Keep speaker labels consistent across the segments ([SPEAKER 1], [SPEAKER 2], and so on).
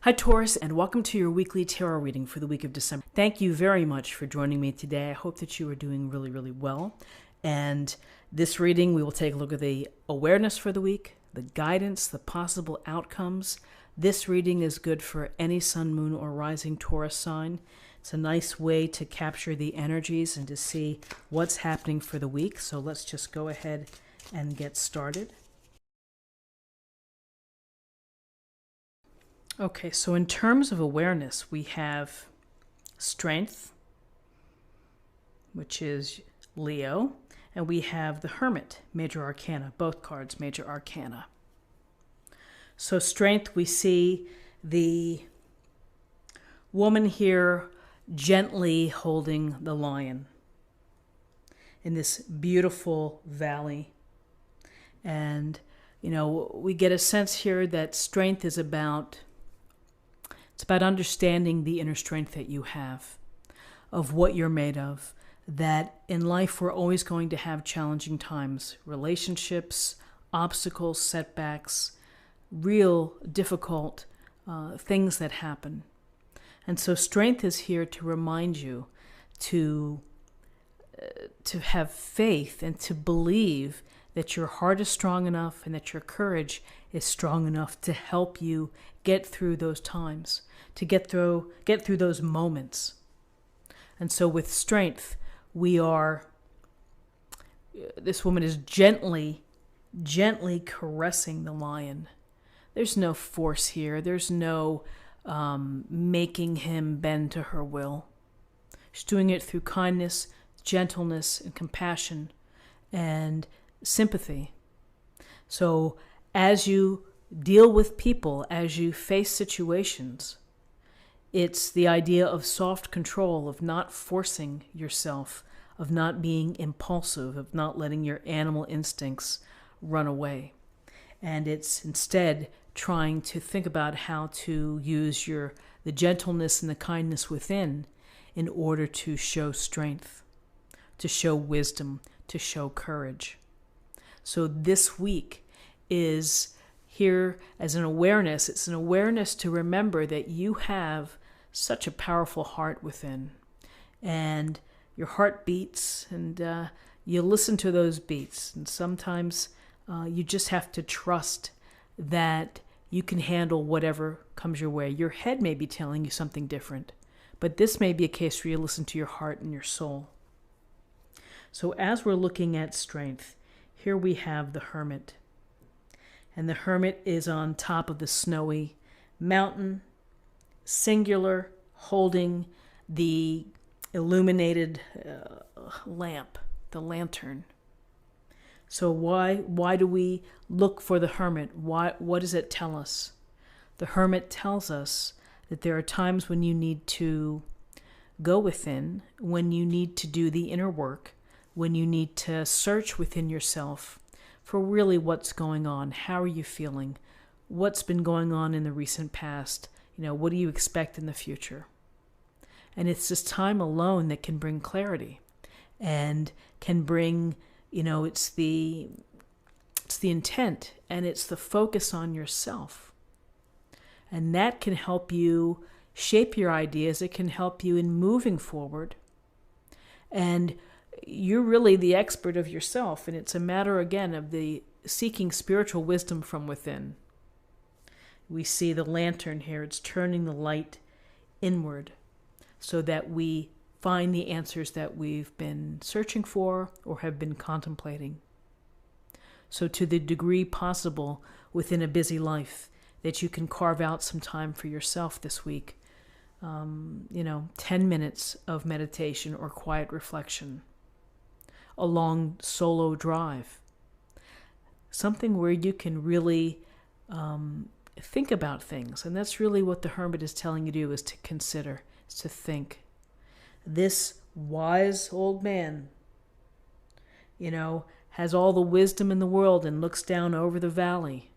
[SPEAKER 1] Hi Taurus, and welcome to your weekly tarot reading for the week of December. Thank you very much for joining me today. I hope that you are doing really well. And this reading, we will take a look at the awareness for the week, the guidance, the possible outcomes. This reading is good for any sun, moon, or rising Taurus sign. It's a nice way to capture the energies and to see what's happening for the week. So let's just go ahead and get started. Okay, so in terms of awareness, we have Strength, which is Leo, and we have the Hermit, Major Arcana, both cards, Major Arcana. So Strength, we see the woman here gently holding the lion in this beautiful valley. And, we get a sense here that strength is about understanding the inner strength that you have, of what you're made of, that in life we're always going to have challenging times, relationships, obstacles, setbacks, real difficult things that happen. And so strength is here to remind you to have faith and to believe that your heart is strong enough and that your courage is strong enough to help you get through those times, to get through those moments. And so with strength, this woman is gently caressing the lion. There's no force here. There's no making him bend to her will. She's doing it through kindness, gentleness, and compassion, and sympathy. So as you deal with people, as you face situations, it's the idea of soft control, of not forcing yourself, of not being impulsive, of not letting your animal instincts run away. And it's instead trying to think about how to use the gentleness and the kindness within in order to show strength, to show wisdom, to show courage. So this week is here as an awareness. It's an awareness to remember that you have such a powerful heart within. And your heart beats, and you listen to those beats. And sometimes you just have to trust that you can handle whatever comes your way. Your head may be telling you something different, but this may be a case where you listen to your heart and your soul. So as we're looking at strength, here we have the Hermit. And the Hermit is on top of the snowy mountain, singular, holding the illuminated lamp, the lantern. So why do we look for the Hermit? What does it tell us? The Hermit tells us that there are times when you need to go within, when you need to do the inner work, when you need to search within yourself for really what's going on. How are you feeling? What's been going on in the recent past? What do you expect in the future? And it's this time alone that can bring clarity and can bring, it's the intent and it's the focus on yourself. And that can help you shape your ideas. It can help you in moving forward. And you're really the expert of yourself, and it's a matter, again, of the seeking spiritual wisdom from within. We see the lantern here. It's turning the light inward so that we find the answers that we've been searching for or have been contemplating. So to the degree possible within a busy life that you can carve out some time for yourself this week, 10 minutes of meditation or quiet reflection, a long solo drive, something where you can really think about things. And that's really what the Hermit is telling you to do, is to consider, is to think. This wise old man, has all the wisdom in the world and looks down over the valley.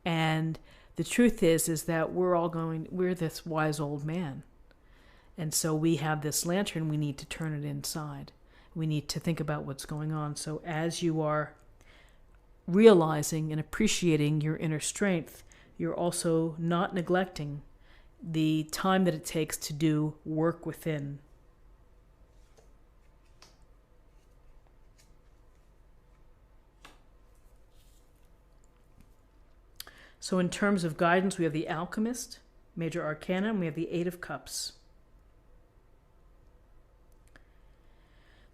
[SPEAKER 1] And the truth is that we're this wise old man. And so we have this lantern, we need to turn it inside. We need to think about what's going on. So as you are realizing and appreciating your inner strength, you're also not neglecting the time that it takes to do work within. So in terms of guidance, we have the Alchemist, Major Arcana, and we have the Eight of Cups.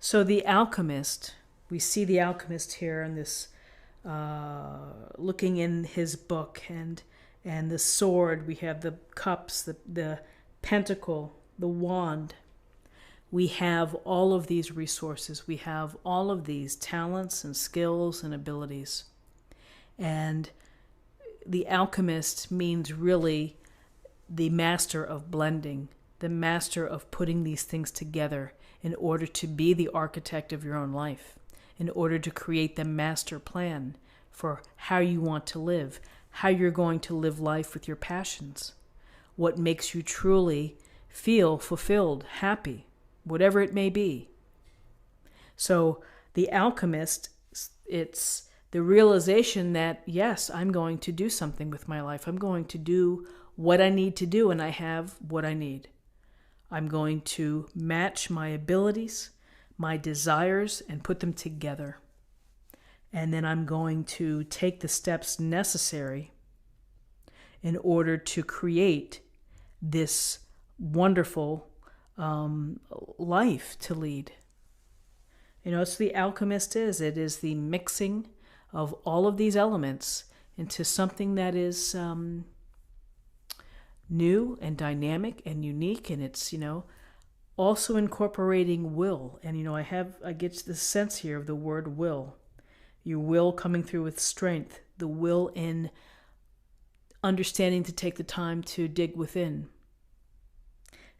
[SPEAKER 1] So the Alchemist, we see the Alchemist here in this, looking in his book, and the sword. We have the cups, the pentacle, the wand. We have all of these resources. We have all of these talents and skills and abilities. And the alchemist means really the master of blending, the master of putting these things together in order to be the architect of your own life, in order to create the master plan for how you want to live, how you're going to live life with your passions, what makes you truly feel fulfilled, happy, whatever it may be. So the alchemist, it's the realization that, yes, I'm going to do something with my life. I'm going to do what I need to do, and I have what I need. I'm going to match my abilities, my desires, and put them together. And then I'm going to take the steps necessary in order to create this wonderful life to lead. You know, it's the alchemist is. It is the mixing of all of these elements into something that is new and dynamic and unique. And it's, also incorporating will. And, I get the sense here of the word will. Your will coming through with strength. The will in understanding to take the time to dig within.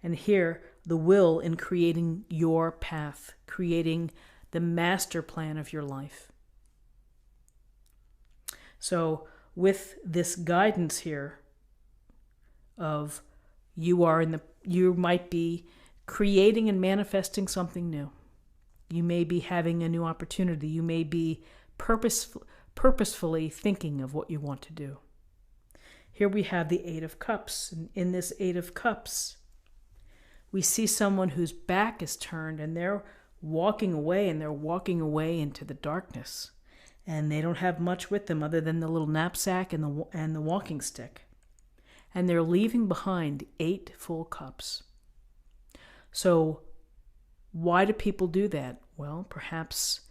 [SPEAKER 1] And here, the will in creating your path, creating the master plan of your life. So with this guidance here of you might be creating and manifesting something new. You may be having a new opportunity. You may be purposefully thinking of what you want to do. Here we have the Eight of Cups. And in this Eight of Cups, we see someone whose back is turned and they're walking away, and they're walking away into the darkness. And they don't have much with them other than the little knapsack and the walking stick. And they're leaving behind 8 full cups. So why do people do that? Well, perhaps,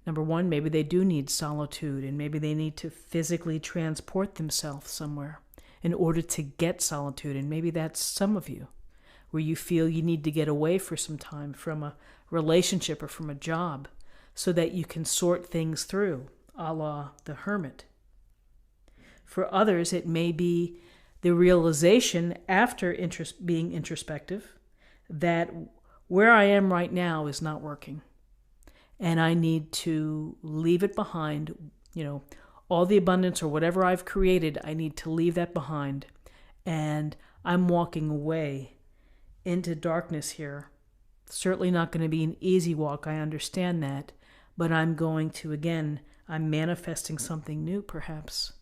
[SPEAKER 1] number one, maybe they do need solitude, and maybe they need to physically transport themselves somewhere in order to get solitude. And maybe that's some of you, where you feel you need to get away for some time from a relationship or from a job so that you can sort things through, a la the hermit. For others, it may be the realization after being introspective that where I am right now is not working. And I need to leave it behind. All the abundance or whatever I've created, I need to leave that behind. And I'm walking away into darkness here. Certainly not going to be an easy walk, I understand that. But I'm going to, I'm manifesting something new perhaps.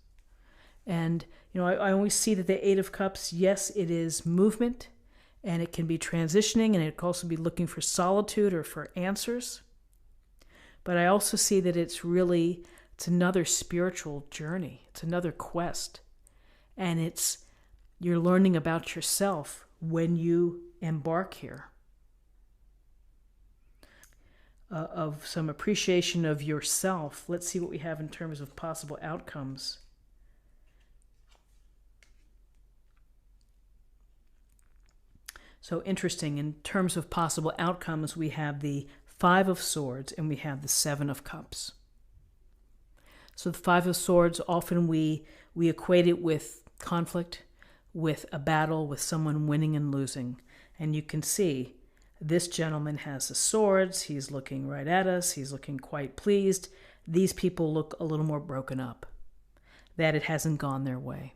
[SPEAKER 1] And, I always see that the Eight of Cups, yes, it is movement, and it can be transitioning, and it can also be looking for solitude or for answers. But I also see that it's another spiritual journey. It's another quest. And you're learning about yourself when you embark here. Of some appreciation of yourself. Let's see what we have in terms of possible outcomes. So interesting, in terms of possible outcomes, we have the Five of Swords and we have the Seven of Cups. So the Five of Swords, often we equate it with conflict, with a battle, with someone winning and losing. And you can see this gentleman has the swords. He's looking right at us. He's looking quite pleased. These people look a little more broken up, that it hasn't gone their way.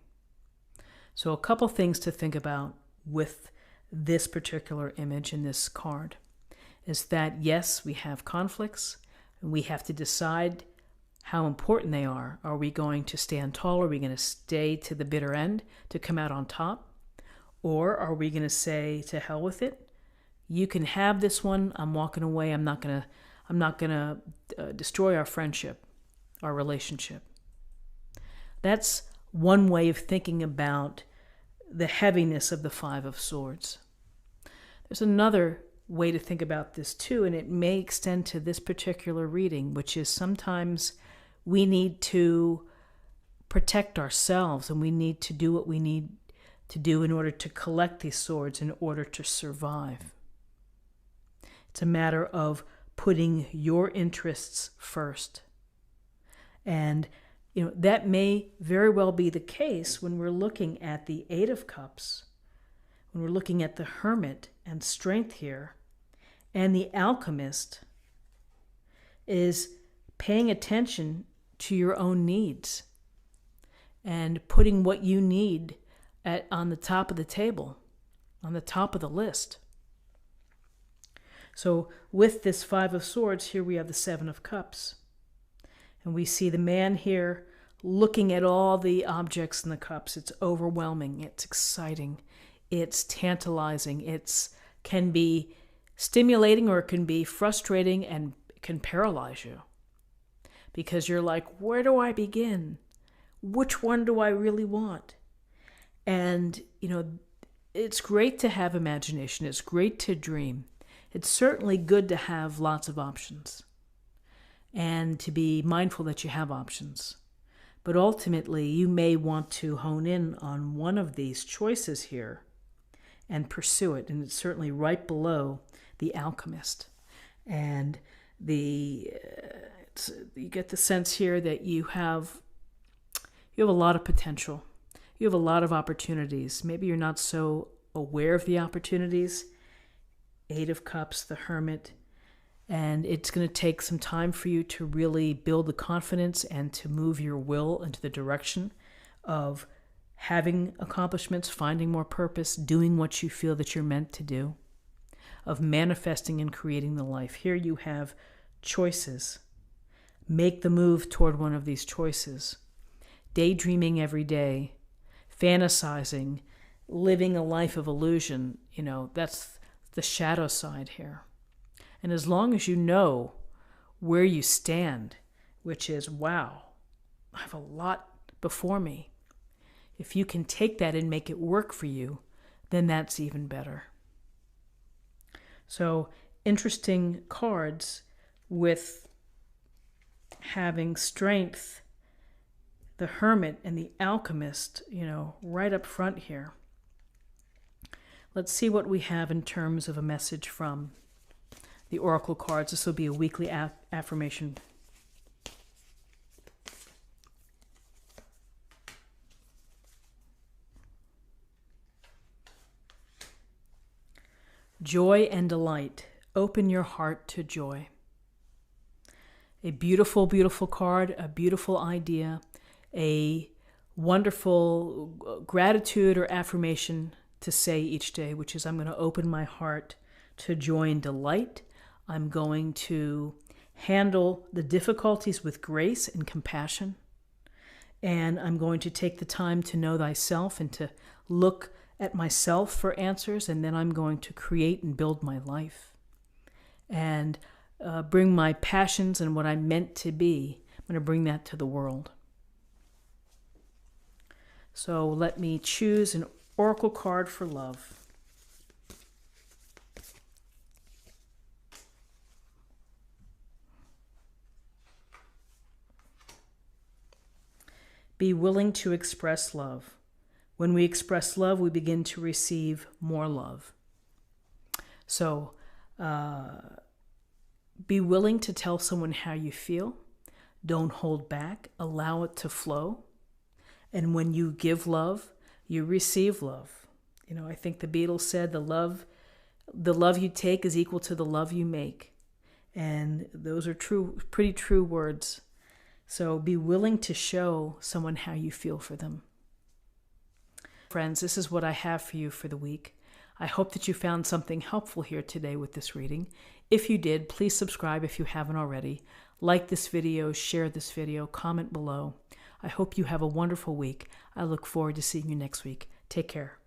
[SPEAKER 1] So a couple things to think about with this particular image in this card is that, yes, we have conflicts, and we have to decide how important they are. Are we going to stand tall? Are we going to stay to the bitter end to come out on top? Or are we going to say, to hell with it? You can have this one. I'm walking away. I'm not going to destroy our friendship, our relationship. That's one way of thinking about the heaviness of the Five of Swords. There's another way to think about this too, and it may extend to this particular reading, which is sometimes we need to protect ourselves and we need to do what we need to do in order to collect these swords, in order to survive. It's a matter of putting your interests first. And that may very well be the case when we're looking at the Eight of Cups, when we're looking at the Hermit and strength here, and the Alchemist is paying attention to your own needs and putting what you need on the top of the table, on the top of the list. So with this Five of Swords, here we have the Seven of Cups. And we see the man here looking at all the objects in the cups. It's overwhelming. It's exciting. It's tantalizing. It can be stimulating or it can be frustrating and can paralyze you. Because you're like, where do I begin? Which one do I really want? And, it's great to have imagination. It's great to dream. It's certainly good to have lots of options and to be mindful that you have options. But ultimately, you may want to hone in on one of these choices here and pursue it. And it's certainly right below the Alchemist. And you get the sense here that you have a lot of potential. You have a lot of opportunities. Maybe you're not so aware of the opportunities. Eight of Cups, the Hermit. And it's going to take some time for you to really build the confidence and to move your will into the direction of having accomplishments, finding more purpose, doing what you feel that you're meant to do, of manifesting and creating the life. Here you have choices. Make the move toward one of these choices. Daydreaming every day, fantasizing, living a life of illusion, that's the shadow side here. And as long as you know where you stand, which is, wow, I have a lot before me. If you can take that and make it work for you, then that's even better. So, interesting cards with having strength, the Hermit and the Alchemist, right up front here. Let's see what we have in terms of a message from the Oracle cards. This will be a weekly affirmation. Joy and delight. Open your heart to joy. A beautiful, beautiful card, a beautiful idea, a wonderful gratitude or affirmation to say each day, which is, I'm going to open my heart to joy and delight. I'm going to handle the difficulties with grace and compassion. And I'm going to take the time to know thyself and to look at myself for answers. And then I'm going to create and build my life and bring my passions and what I'm meant to be. I'm going to bring that to the world. So let me choose an Oracle card for love. Be willing to express love. When we express love, we begin to receive more love. So, be willing to tell someone how you feel. Don't hold back. Allow it to flow. And when you give love, you receive love. I think the Beatles said the love you take is equal to the love you make. And those are true, pretty true words. So be willing to show someone how you feel for them. Friends, this is what I have for you for the week. I hope that you found something helpful here today with this reading. If you did, please subscribe if you haven't already. Like this video, share this video, comment below. I hope you have a wonderful week. I look forward to seeing you next week. Take care.